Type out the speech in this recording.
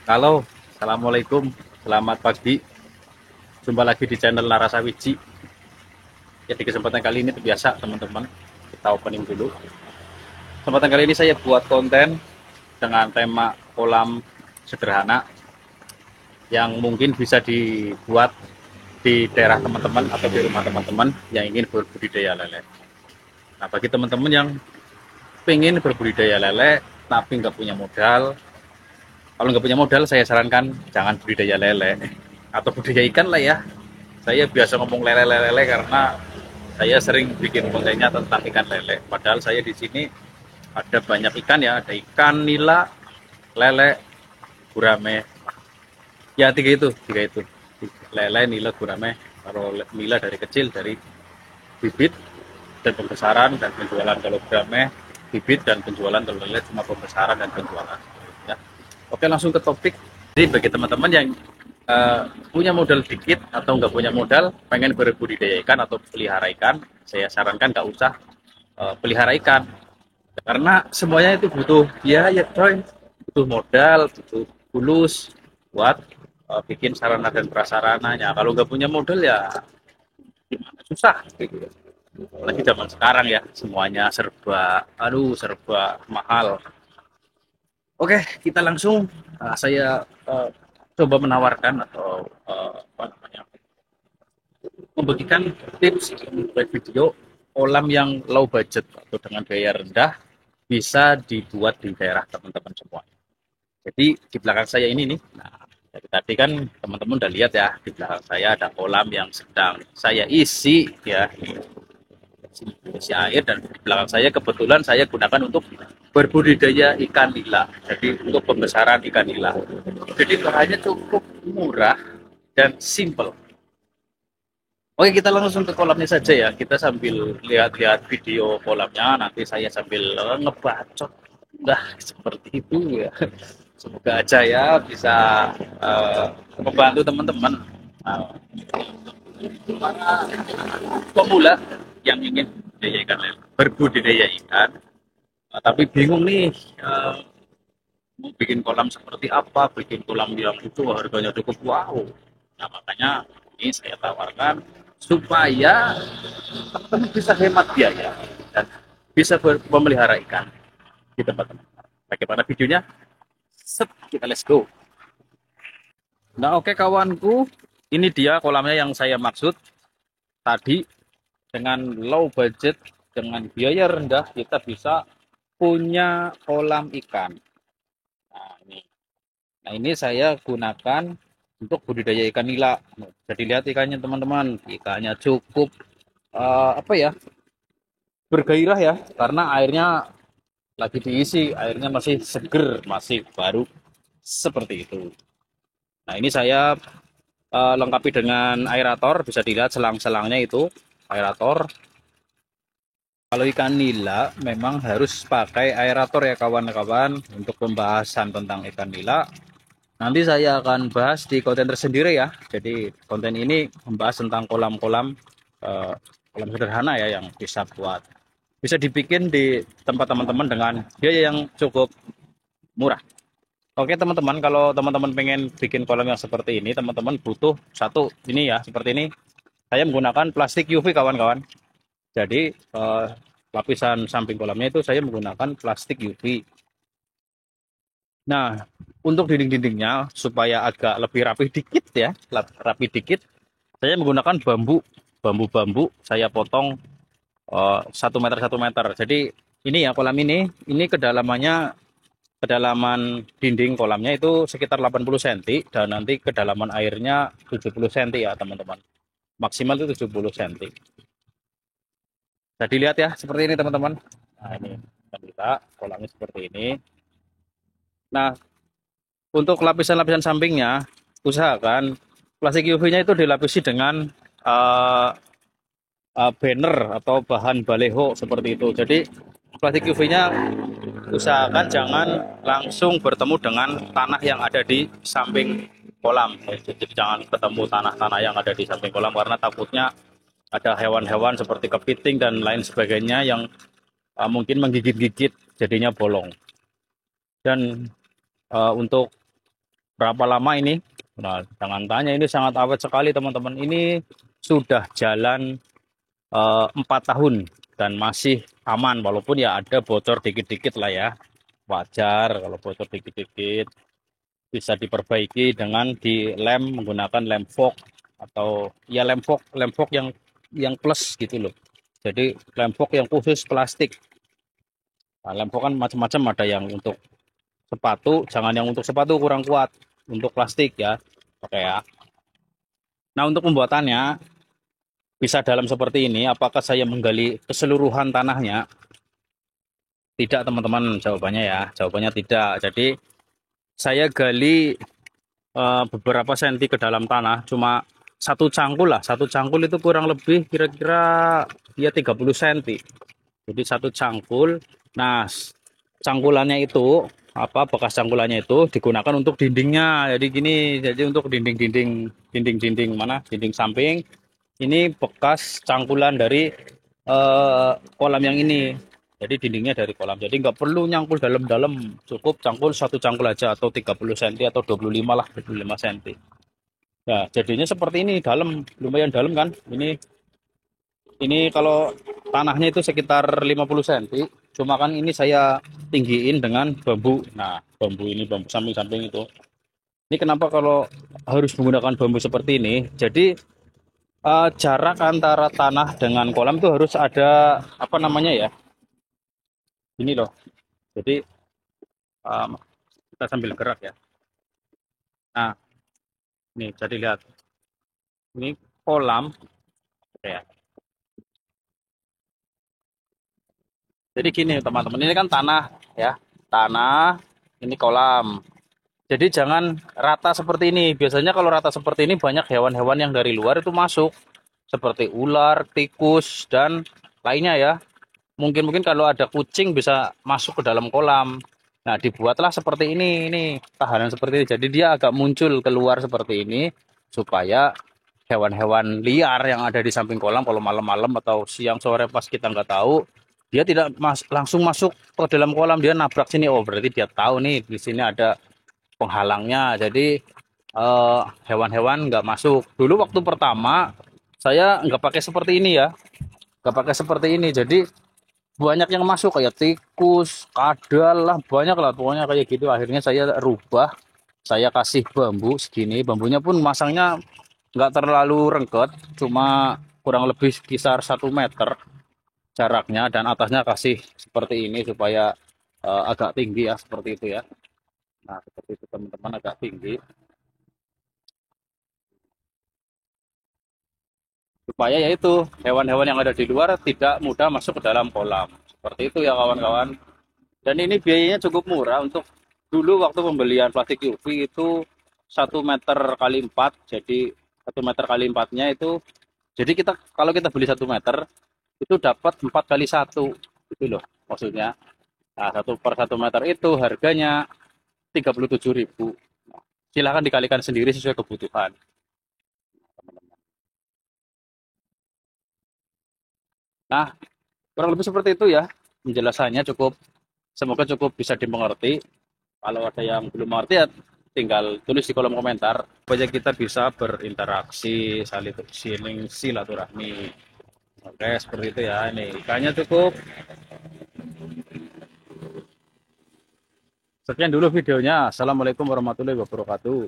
Halo, assalamualaikum, selamat pagi. Jumpa lagi di channel Narasa Wiji. Ya di kesempatan kali ini biasa teman-teman, kita opening dulu. Kesempatan kali ini saya buat konten dengan tema kolam sederhana yang mungkin bisa dibuat di daerah teman-teman atau di rumah teman-teman yang ingin berbudidaya lele. Nah bagi teman-teman yang ingin berbudidaya lele tapi nggak punya modal, kalau nggak punya modal saya sarankan jangan budidaya lele atau budidaya ikan lah ya. Saya biasa ngomong lele-lele karena saya sering bikin kontennya tentang ikan lele. Padahal saya di sini ada banyak ikan ya, ada ikan nila, lele, gurame. Ya tiga itu. Lele, nila, gurame. Kalau nila dari kecil dari bibit dan pembesaran dan penjualan. Kalau gurame bibit dan penjualan, kalau lele cuma pembesaran dan penjualan. Ya. Oke langsung ke topik. Jadi bagi teman-teman yang punya modal dikit atau nggak punya modal pengen berbudidaya ikan atau pelihara ikan, saya sarankan nggak usah pelihara ikan karena semuanya itu butuh biaya coy, butuh modal, butuh fulus buat bikin sarana dan prasarananya. Kalau nggak punya modal ya gimana, susah gitu. Apalagi zaman sekarang ya semuanya serba serba mahal. Oke, kita langsung saya coba menawarkan atau apa namanya membagikan tips dari video kolam yang low budget atau dengan biaya rendah bisa dibuat di daerah teman-teman semua. Jadi di belakang saya ini nih, nah, dari tadi kan teman-teman udah lihat ya di belakang saya ada kolam yang sedang saya isi ya, isi air dan di belakang saya kebetulan saya gunakan untuk berbudidaya ikan nila. Jadi untuk pembesaran ikan nila. Jadi bahannya cukup murah dan simple. Oke, kita langsung ke kolamnya saja ya. Kita sambil lihat-lihat video kolamnya, nanti saya sambil ngebacot. Nah, seperti itu ya. Semoga aja ya bisa membantu teman-teman para pemula yang ingin budidaya ikan lele, berbudidaya ikan. Tapi bingung nih, mau bikin kolam seperti apa, bikin kolam yang itu harganya cukup wow. Nah, makanya ini saya tawarkan supaya teman-teman bisa hemat biaya dan bisa memelihara ikan di tempat-tempat. Bagaimana videonya? Set, kita let's go. Nah, oke kawanku, ini dia kolamnya yang saya maksud tadi. Dengan low budget, dengan biaya rendah, kita bisa punya kolam ikan. Nah, ini saya gunakan untuk budidaya ikan nila. Jadi lihat ikannya teman-teman, ikannya cukup apa ya, bergairah ya, karena airnya lagi diisi, airnya masih seger, masih baru seperti itu. Nah ini saya lengkapi dengan aerator, bisa dilihat selang-selangnya itu aerator. Kalau ikan nila memang harus pakai aerator ya kawan-kawan. Untuk pembahasan tentang ikan nila nanti saya akan bahas di konten tersendiri ya. Jadi konten ini membahas tentang kolam-kolam kolam sederhana ya yang bisa dibikin di tempat teman-teman dengan biaya yang cukup murah. Oke teman-teman, kalau teman-teman pengen bikin kolam yang seperti ini, teman-teman butuh satu ini ya, seperti ini. Saya menggunakan plastik UV kawan-kawan. Jadi lapisan samping kolamnya itu saya menggunakan plastik UV. Nah, untuk dinding-dindingnya supaya agak lebih rapi dikit ya, rapi dikit, saya menggunakan bambu saya potong 1 meter 1 meter. Jadi ini ya kolam ini kedalaman dinding kolamnya itu sekitar 80 cm dan nanti kedalaman airnya 70 cm ya teman-teman. Maksimal itu 70 cm. Nah dilihat ya seperti ini teman-teman. Nah ini kita kolamnya seperti ini. Nah untuk lapisan-lapisan sampingnya usahakan plastik UV-nya itu dilapisi dengan uh, banner atau bahan baleho seperti itu. Jadi plastik UV-nya usahakan jangan langsung bertemu dengan tanah yang ada di samping kolam. Jadi jangan ketemu tanah-tanah yang ada di samping kolam karena takutnya ada hewan-hewan seperti kepiting dan lain sebagainya yang mungkin menggigit-gigit jadinya bolong. Dan untuk berapa lama ini? Nah, jangan tanya, ini sangat awet sekali teman-teman. Ini sudah jalan 4 tahun dan masih aman, walaupun ya ada bocor dikit-dikit lah ya. Wajar kalau bocor dikit-dikit, bisa diperbaiki dengan dilem menggunakan lem fog atau ya lem fog yang plus gitu loh. Jadi lem fog yang khusus plastik. Nah, lem fog kan macam-macam, ada yang untuk sepatu, jangan yang untuk sepatu kurang kuat, untuk plastik ya. Oke ya. Nah, untuk pembuatannya bisa dalam seperti ini. Apakah saya menggali keseluruhan tanahnya? Tidak, teman-teman. Jawabannya ya. Jawabannya tidak. Jadi saya gali beberapa senti ke dalam tanah, cuma satu cangkul lah. Satu cangkul itu kurang lebih kira-kira dia 30 senti. Jadi satu cangkul. Nah, cangkulannya itu apa, bekas cangkulannya itu digunakan untuk dindingnya. Jadi gini, jadi untuk dinding mana? Dinding samping. Ini bekas cangkulan dari kolam yang ini. Jadi dindingnya dari kolam. Jadi nggak perlu nyangkul dalam-dalam, cukup cangkul satu cangkul aja atau 30 cm atau 25 lah, 25 cm. Nah, jadinya seperti ini, dalam, lumayan dalam kan? Ini kalau tanahnya itu sekitar 50 cm. Cuma kan ini saya tinggiin dengan bambu. Nah, bambu ini, bambu samping-samping itu. Ini kenapa kalau harus menggunakan bambu seperti ini? Jadi jarak antara tanah dengan kolam itu harus ada apa namanya ya? Ini loh. Jadi um, kita sambil gerak ya. Nah, ini jadi lihat. Ini kolam ya. Jadi gini teman-teman, ini kan tanah ya. Tanah, ini kolam. Jadi jangan rata seperti ini. Biasanya kalau rata seperti ini banyak hewan-hewan yang dari luar itu masuk, seperti ular, tikus dan lainnya ya. Mungkin kalau ada kucing bisa masuk ke dalam kolam. Nah, dibuatlah seperti ini tahanan seperti ini. Jadi dia agak muncul keluar seperti ini supaya hewan-hewan liar yang ada di samping kolam kalau malam-malam atau siang sore pas kita nggak tahu, dia tidak langsung masuk ke dalam kolam, dia nabrak sini. Oh, berarti dia tahu nih di sini ada penghalangnya. Jadi hewan-hewan nggak masuk. Dulu waktu pertama saya nggak pakai seperti ini ya, nggak pakai seperti ini. Jadi banyak yang masuk kayak tikus, kadal lah, banyak lah pokoknya kayak gitu. Akhirnya saya rubah, saya kasih bambu segini. Bambunya pun masangnya nggak terlalu rengket, cuma kurang lebih kisar 1 meter jaraknya, dan atasnya kasih seperti ini supaya agak tinggi ya, seperti itu ya. Nah, seperti itu teman-teman, agak tinggi supaya yaitu hewan-hewan yang ada di luar tidak mudah masuk ke dalam kolam. Seperti itu ya kawan-kawan. Dan ini biayanya cukup murah. Untuk dulu waktu pembelian plastik UV itu 1 meter kali 4, jadi 1 meter kali 4-nya itu, jadi kita kalau kita beli 1 meter itu dapat 4 kali 1 itu loh maksudnya. Nah, 1 per 1 meter itu harganya 37.000. Nah, silahkan dikalikan sendiri sesuai kebutuhan. Nah, kurang lebih seperti itu ya penjelasannya. Semoga cukup bisa dimengerti. Kalau ada yang belum mengerti ya tinggal tulis di kolom komentar supaya kita bisa berinteraksi, saling silaturahmi. Oke, seperti itu ya. Ini ikannya cukup. Sekian dulu videonya. Assalamualaikum warahmatullahi wabarakatuh.